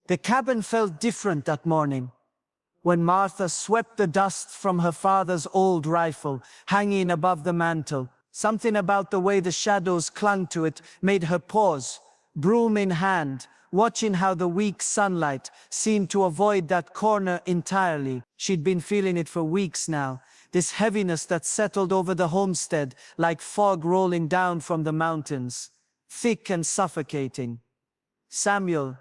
The cabin felt different that morning. When Martha swept the dust from her father's old rifle, hanging above the mantel, something about the way the shadows clung to it made her pause, broom in hand, watching how the weak sunlight seemed to avoid that corner entirely. She'd been feeling it for weeks now, this heaviness that settled over the homestead like fog rolling down from the mountains, thick and suffocating. "Samuel,"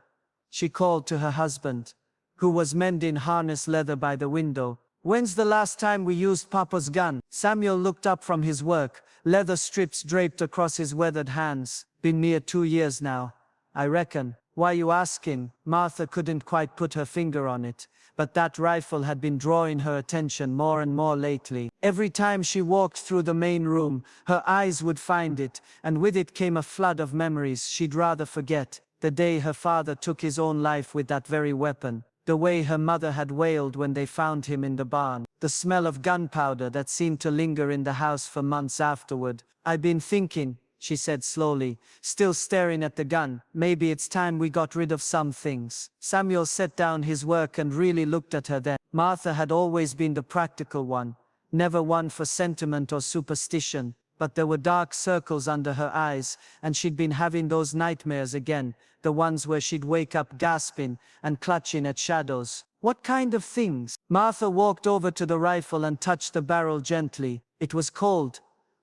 she called to her husband, who was mending harness leather by the window. "When's the last time we used Papa's gun?" Samuel looked up from his work, leather strips draped across his weathered hands. "Been near 2 years now, I reckon." "Why you asking?" Martha couldn't quite put her finger on it, but that rifle had been drawing her attention more and more lately. Every time she walked through the main room, her eyes would find it, and with it came a flood of memories she'd rather forget. The day her father took his own life with that very weapon. The way her mother had wailed when they found him in the barn. The smell of gunpowder that seemed to linger in the house for months afterward. "I've been thinking," she said slowly, still staring at the gun, "maybe it's time we got rid of some things." Samuel set down his work and really looked at her then. Martha had always been the practical one, never one for sentiment or superstition, but there were dark circles under her eyes, and she'd been having those nightmares again, the ones where she'd wake up gasping and clutching at shadows. "What kind of things?" Martha walked over to the rifle and touched the barrel gently. It was cold,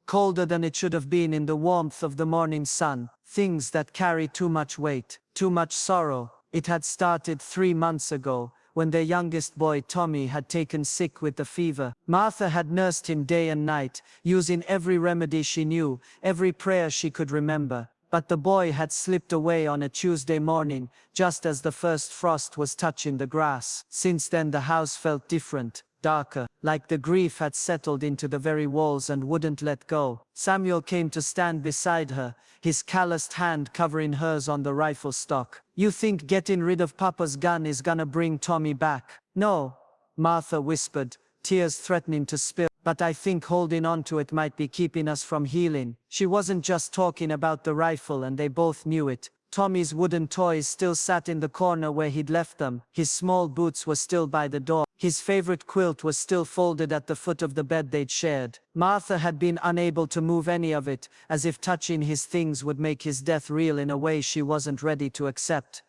colder than it should have been in the warmth of the morning sun. "Things that carry too much weight, too much sorrow." It had started 3 months ago, when their youngest boy Tommy had taken sick with the fever. Martha had nursed him day and night, using every remedy she knew, every prayer she could remember. But the boy had slipped away on a Tuesday morning, just as the first frost was touching the grass. Since then the house felt different, darker, like the grief had settled into the very walls and wouldn't let go. Samuel came to stand beside her, his calloused hand covering hers on the rifle stock. "You think getting rid of Papa's gun is gonna bring Tommy back?" "No," Martha whispered, tears threatening to spill. "But I think holding on to it might be keeping us from healing." She wasn't just talking about the rifle, and they both knew it. Tommy's wooden toys still sat in the corner where he'd left them. His small boots were still by the door. His favorite quilt was still folded at the foot of the bed they'd shared. Martha had been unable to move any of it, as if touching his things would make his death real in a way she wasn't ready to accept.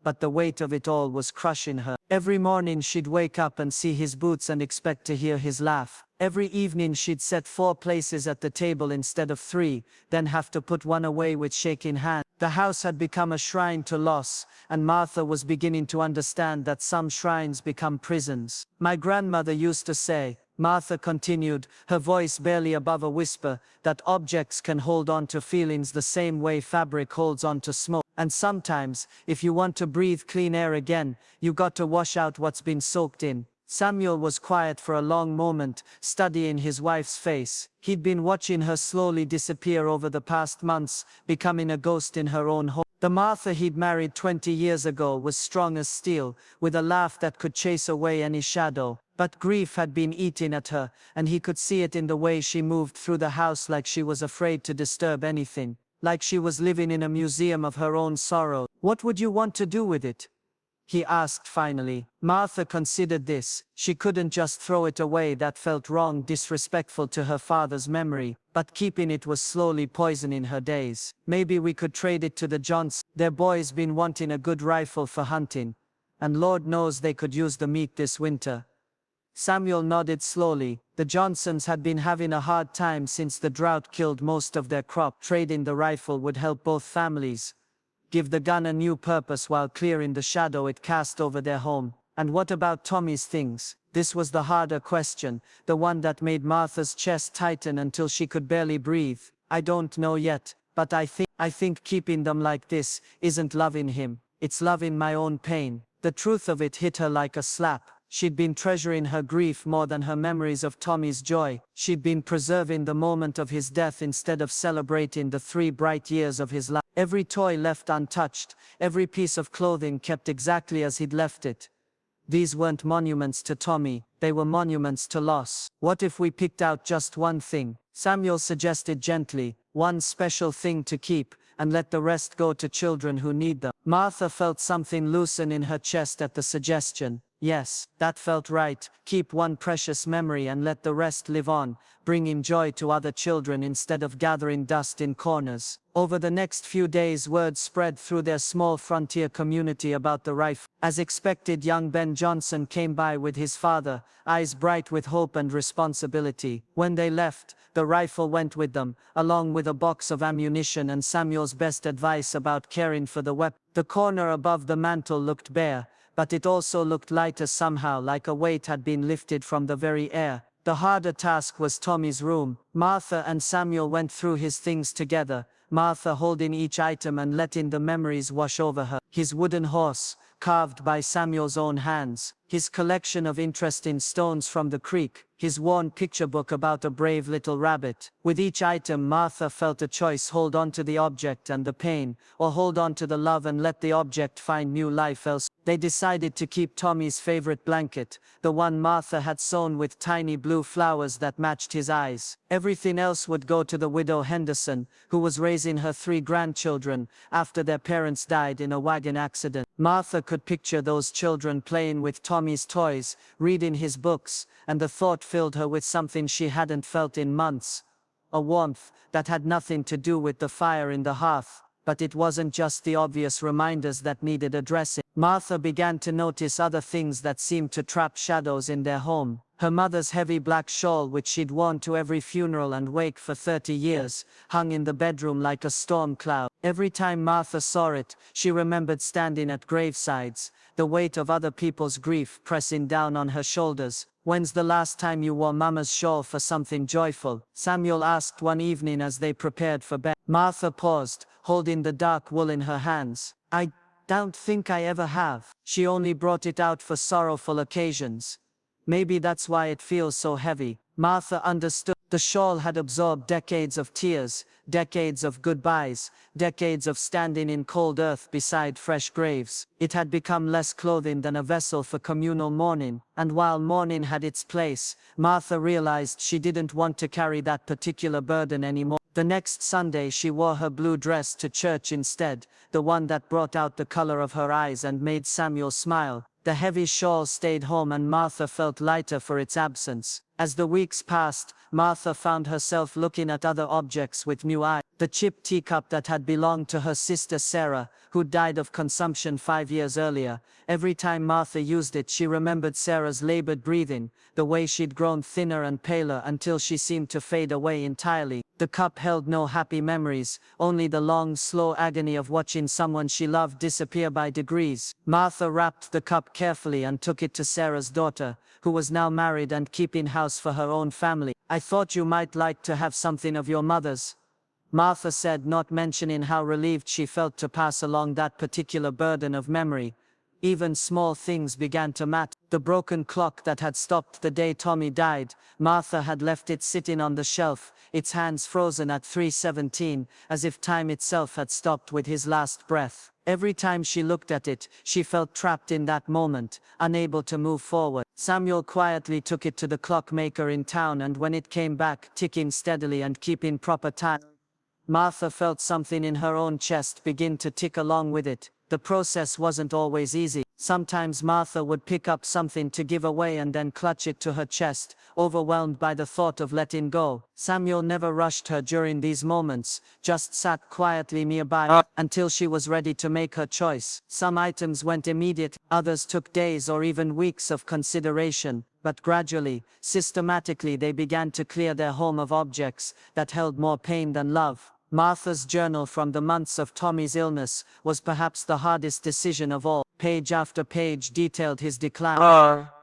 But the weight of it all was crushing her. Every morning she'd wake up and see his boots and expect to hear his laugh. Every evening she'd set 4 places at the table instead of 3, then have to put one away with shaking hands. The house had become a shrine to loss, and Martha was beginning to understand that some shrines become prisons. "My grandmother used to say," Martha continued, her voice barely above a whisper, "that objects can hold on to feelings the same way fabric holds on to smoke. And sometimes, if you want to breathe clean air again, you got to wash out what's been soaked in." Samuel was quiet for a long moment, studying his wife's face. He'd been watching her slowly disappear over the past months, becoming a ghost in her own home. The Martha he'd married 20 years ago was strong as steel, with a laugh that could chase away any shadow. But grief had been eating at her, and he could see it in the way she moved through the house like she was afraid to disturb anything, like she was living in a museum of her own sorrow. "What would you want to do with it?" he asked finally. Martha considered this. She couldn't just throw it away, that felt wrong, disrespectful to her father's memory, but keeping it was slowly poisoning her days. "Maybe we could trade it to the Johnsons. Their boy's been wanting a good rifle for hunting, and Lord knows they could use the meat this winter." Samuel nodded slowly. The Johnsons had been having a hard time since the drought killed most of their crop. Trading the rifle would help both families, give the gun a new purpose while clearing the shadow it cast over their home. And what about Tommy's things? This was the harder question, the one that made Martha's chest tighten until she could barely breathe. "I don't know yet, but I think keeping them like this isn't loving him. It's loving my own pain." The truth of it hit her like a slap. She'd been treasuring her grief more than her memories of Tommy's joy. She'd been preserving the moment of his death instead of celebrating the 3 bright years of his life. Every toy left untouched, every piece of clothing kept exactly as he'd left it. These weren't monuments to Tommy, they were monuments to loss. "What if we picked out just one thing?" Samuel suggested gently. "One special thing to keep, and let the rest go to children who need them. Martha felt something loosen in her chest at the suggestion. Yes, that felt right. Keep one precious memory and let the rest live on, bringing joy to other children instead of gathering dust in corners. Over the next few days, word spread through their small frontier community about the rifle. As expected, young Ben Johnson came by with his father, eyes bright with hope and responsibility. When they left, the rifle went with them, along with a box of ammunition and Samuel's best advice about caring for the weapon. The corner above the mantel looked bare, but it also looked lighter somehow, like a weight had been lifted from the very air. The harder task was Tommy's room. Martha and Samuel went through his things together, Martha holding each item and letting the memories wash over her. His wooden horse, carved by Samuel's own hands, his collection of interesting stones from the creek, his worn picture book about a brave little rabbit. With each item, Martha felt a choice: hold on to the object and the pain, or hold on to the love and let the object find new life elsewhere. They decided to keep Tommy's favorite blanket, the one Martha had sewn with tiny blue flowers that matched his eyes. Everything else would go to the widow Henderson, who was raising her 3 grandchildren after their parents died in a wagon accident. Martha could picture those children playing with Tommy's toys, reading his books, and the thought filled her with something she hadn't felt in months. A warmth that had nothing to do with the fire in the hearth. But it wasn't just the obvious reminders that needed addressing. Martha began to notice other things that seemed to trap shadows in their home. Her mother's heavy black shawl, which she'd worn to every funeral and wake for 30 years, hung in the bedroom like a storm cloud. Every time Martha saw it, she remembered standing at gravesides, the weight of other people's grief pressing down on her shoulders. "When's the last time you wore Mama's shawl for something joyful?" Samuel asked one evening as they prepared for bed. Martha paused, holding the dark wool in her hands. "I don't think I ever have. She only brought it out for sorrowful occasions. Maybe that's why it feels so heavy." Martha understood. The shawl had absorbed decades of tears, decades of goodbyes, decades of standing in cold earth beside fresh graves. It had become less clothing than a vessel for communal mourning, and while mourning had its place, Martha realized she didn't want to carry that particular burden anymore. The next Sunday she wore her blue dress to church instead, the one that brought out the color of her eyes and made Samuel smile. The heavy shawl stayed home and Martha felt lighter for its absence. As the weeks passed, Martha found herself looking at other objects with new eyes. The chipped teacup that had belonged to her sister Sarah, who died of consumption 5 years earlier. Every time Martha used it, she remembered Sarah's labored breathing, the way she'd grown thinner and paler until she seemed to fade away entirely. The cup held no happy memories, only the long, slow agony of watching someone she loved disappear by degrees. Martha wrapped the cup carefully and took it to Sarah's daughter, who was now married and keeping house for her own family. "I thought you might like to have something of your mother's," Martha said, not mentioning how relieved she felt to pass along that particular burden of memory. Even small things began to matter. The broken clock that had stopped the day Tommy died, Martha had left it sitting on the shelf, its hands frozen at 3:17, as if time itself had stopped with his last breath. Every time she looked at it, she felt trapped in that moment, unable to move forward. Samuel quietly took it to the clockmaker in town, and when it came back, ticking steadily and keeping proper time, Martha felt something in her own chest begin to tick along with it. The process wasn't always easy. Sometimes Martha would pick up something to give away and then clutch it to her chest, overwhelmed by the thought of letting go. Samuel never rushed her during these moments, just sat quietly nearby until she was ready to make her choice. Some items went immediate, others took days or even weeks of consideration, but gradually, systematically they began to clear their home of objects that held more pain than love. Martha's journal from the months of Tommy's illness was perhaps the hardest decision of all. Page after page detailed his decline,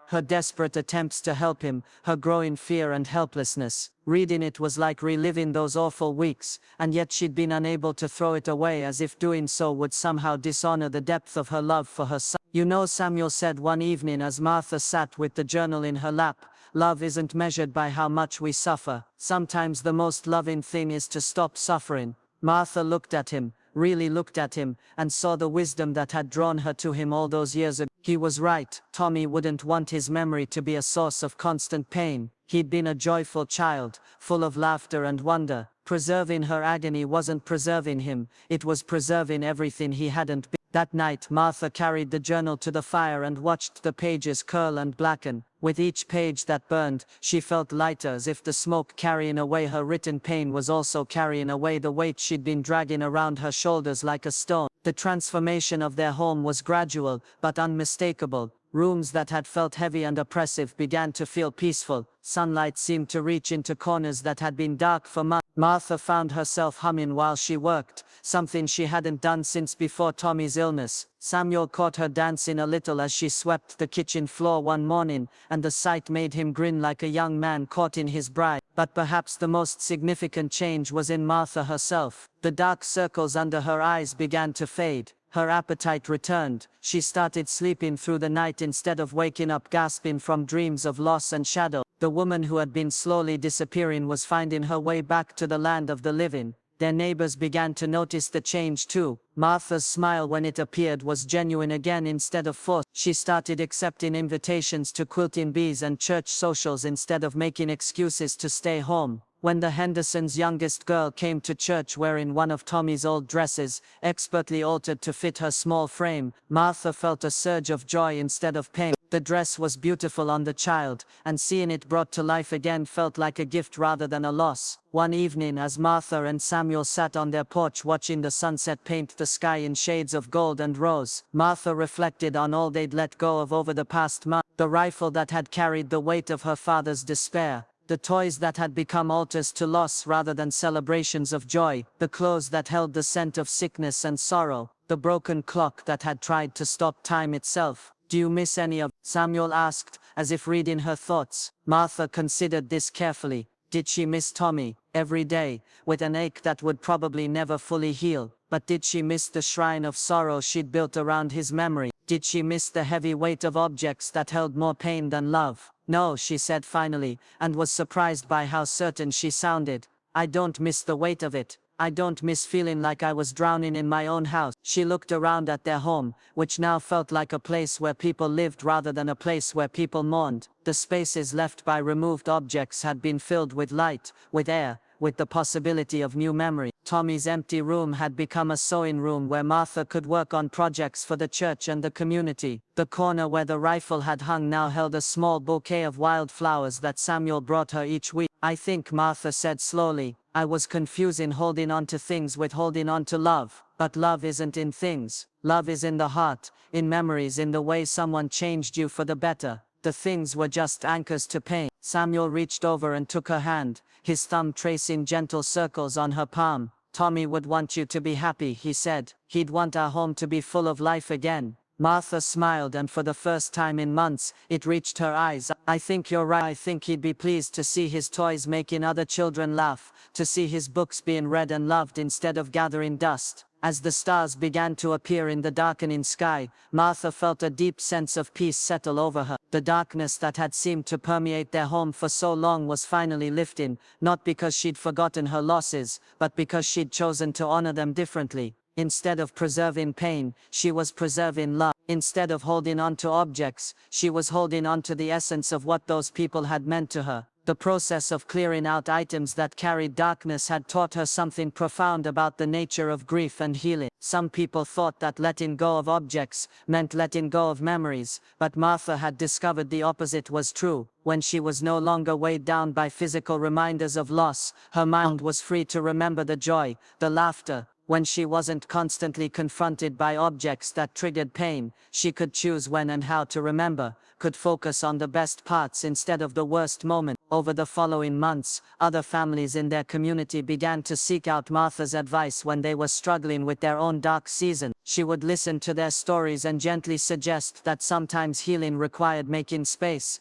her desperate attempts to help him, her growing fear and helplessness. Reading it was like reliving those awful weeks, and yet she'd been unable to throw it away, as if doing so would somehow dishonor the depth of her love for her son. "You know," Samuel said one evening as Martha sat with the journal in her lap, "love isn't measured by how much we suffer. Sometimes the most loving thing is to stop suffering." Martha looked at him, really looked at him, and saw the wisdom that had drawn her to him all those years ago. He was right. Tommy wouldn't want his memory to be a source of constant pain. He'd been a joyful child, full of laughter and wonder. Preserving her agony wasn't preserving him, it was preserving everything he hadn't been. That night, Martha carried the journal to the fire and watched the pages curl and blacken. With each page that burned, she felt lighter, as if the smoke carrying away her written pain was also carrying away the weight she'd been dragging around her shoulders like a stone. The transformation of their home was gradual, but unmistakable. Rooms that had felt heavy and oppressive began to feel peaceful. Sunlight seemed to reach into corners that had been dark for months. Martha found herself humming while she worked, something she hadn't done since before Tommy's illness. Samuel caught her dancing a little as she swept the kitchen floor one morning, and the sight made him grin like a young man caught in his bride. But perhaps the most significant change was in Martha herself. The dark circles under her eyes began to fade. Her appetite returned. She started sleeping through the night instead of waking up gasping from dreams of loss and shadow. The woman who had been slowly disappearing was finding her way back to the land of the living. Their neighbors began to notice the change too. Martha's smile when it appeared was genuine again instead of forced. She started accepting invitations to quilting bees and church socials instead of making excuses to stay home. When the Hendersons' youngest girl came to church wearing one of Tommy's old dresses, expertly altered to fit her small frame, Martha felt a surge of joy instead of pain. The dress was beautiful on the child, and seeing it brought to life again felt like a gift rather than a loss. One evening, as Martha and Samuel sat on their porch watching the sunset paint the sky in shades of gold and rose, Martha reflected on all they'd let go of over the past month. The rifle that had carried the weight of her father's despair. The toys that had become altars to loss rather than celebrations of joy, the clothes that held the scent of sickness and sorrow, the broken clock that had tried to stop time itself. "Do you miss any of?" Samuel asked, as if reading her thoughts. Martha considered this carefully. Did she miss Tommy? Every day, with an ache that would probably never fully heal. But did she miss the shrine of sorrow she'd built around his memory? Did she miss the heavy weight of objects that held more pain than love? "No," she said finally, and was surprised by how certain she sounded. "I don't miss the weight of it. I don't miss feeling like I was drowning in my own house." She looked around at their home, which now felt like a place where people lived rather than a place where people mourned. The spaces left by removed objects had been filled with light, with air, with the possibility of new memory. Tommy's empty room had become a sewing room where Martha could work on projects for the church and the community. The corner where the rifle had hung now held a small bouquet of wildflowers that Samuel brought her each week. "I think," Martha said slowly, "I was confusing holding on to things with holding on to love. But love isn't in things. Love is in the heart, in memories, in the way someone changed you for the better. The things were just anchors to pain." Samuel reached over and took her hand, his thumb tracing gentle circles on her palm. "Tommy would want you to be happy," he said. "He'd want our home to be full of life again." Martha smiled, and for the first time in months, it reached her eyes. "I think you're right. I think he'd be pleased to see his toys making other children laugh, to see his books being read and loved instead of gathering dust." As the stars began to appear in the darkening sky, Martha felt a deep sense of peace settle over her. The darkness that had seemed to permeate their home for so long was finally lifting, not because she'd forgotten her losses, but because she'd chosen to honor them differently. Instead of preserving pain, she was preserving love. Instead of holding on to objects, she was holding on to the essence of what those people had meant to her. The process of clearing out items that carried darkness had taught her something profound about the nature of grief and healing. Some people thought that letting go of objects meant letting go of memories, but Martha had discovered the opposite was true. When she was no longer weighed down by physical reminders of loss, her mind was free to remember the joy, the laughter. When she wasn't constantly confronted by objects that triggered pain, she could choose when and how to remember, could focus on the best parts instead of the worst moment. Over the following months, other families in their community began to seek out Martha's advice when they were struggling with their own dark season. She would listen to their stories and gently suggest that sometimes healing required making space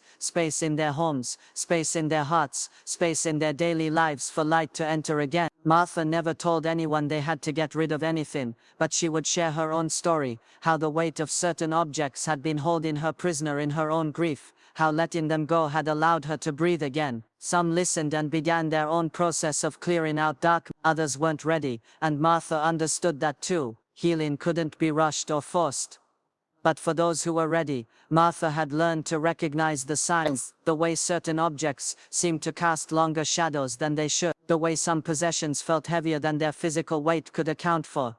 in their homes, space in their hearts, space in their daily lives for light to enter again. Martha never told anyone they had to get rid of anything, but she would share her own story, how the weight of certain objects had been holding her prisoner in her own grief, how letting them go had allowed her to breathe again. Some listened and began their own process of clearing out dark. Others weren't ready, and Martha understood that too. Healing couldn't be rushed or forced. But for those who were ready, Martha had learned to recognize the signs, the way certain objects seemed to cast longer shadows than they should, the way some possessions felt heavier than their physical weight could account for,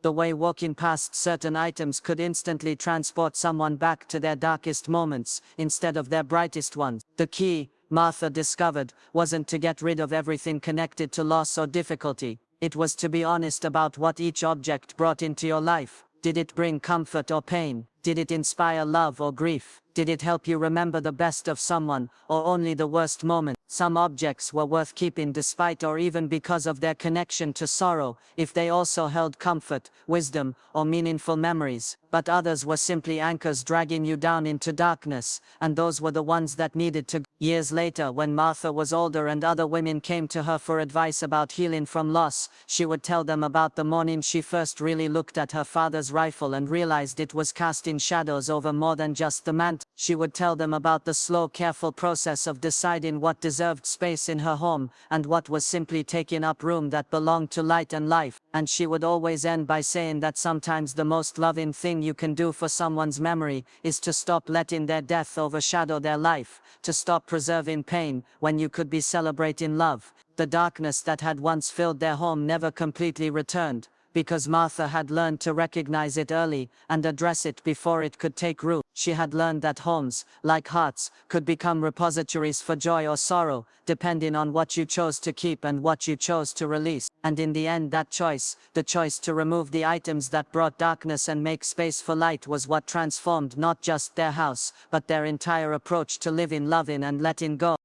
the way walking past certain items could instantly transport someone back to their darkest moments instead of their brightest ones. The key, Martha discovered, wasn't to get rid of everything connected to loss or difficulty. It was to be honest about what each object brought into your life. Did it bring comfort or pain? Did it inspire love or grief? Did it help you remember the best of someone, or only the worst moment? Some objects were worth keeping despite or even because of their connection to sorrow, if they also held comfort, wisdom, or meaningful memories. But others were simply anchors dragging you down into darkness, and those were the ones that needed to go. Years later, when Martha was older and other women came to her for advice about healing from loss, she would tell them about the morning she first really looked at her father's rifle and realized it was casting shadows over more than just the mantle. She would tell them about the slow, careful process of deciding what deserved space in her home, and what was simply taking up room that belonged to light and life. And she would always end by saying that sometimes the most loving thing you can do for someone's memory is to stop letting their death overshadow their life, to stop preserving pain when you could be celebrating love. The darkness that had once filled their home never completely returned, because Martha had learned to recognize it early and address it before it could take root. She had learned that homes, like hearts, could become repositories for joy or sorrow, depending on what you chose to keep and what you chose to release. And in the end, that choice, the choice to remove the items that brought darkness and make space for light, was what transformed not just their house, but their entire approach to living, loving, and letting go.